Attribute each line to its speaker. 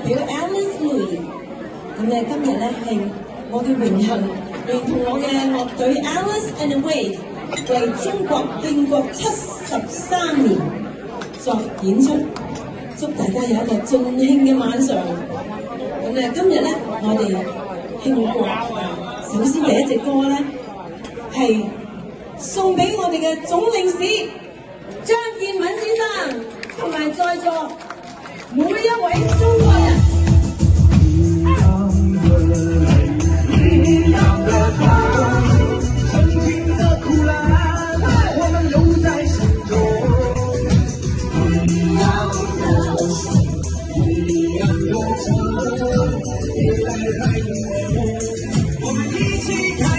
Speaker 1: 叫 Alice Louis。咁咧今日咧係我嘅榮幸，連同我嘅樂隊 Alice and Wave 為中國建國73年作演出，祝大家有一個盡興嘅晚上。咁咧今日咧我哋慶國，首先第一隻歌咧係送俾我哋嘅總領事張建敏先生，同埋在座每一位中國人。一樣的痛，曾經的苦難，我們留在心中。一樣的心，一樣的情，別來愛你，我們一起看。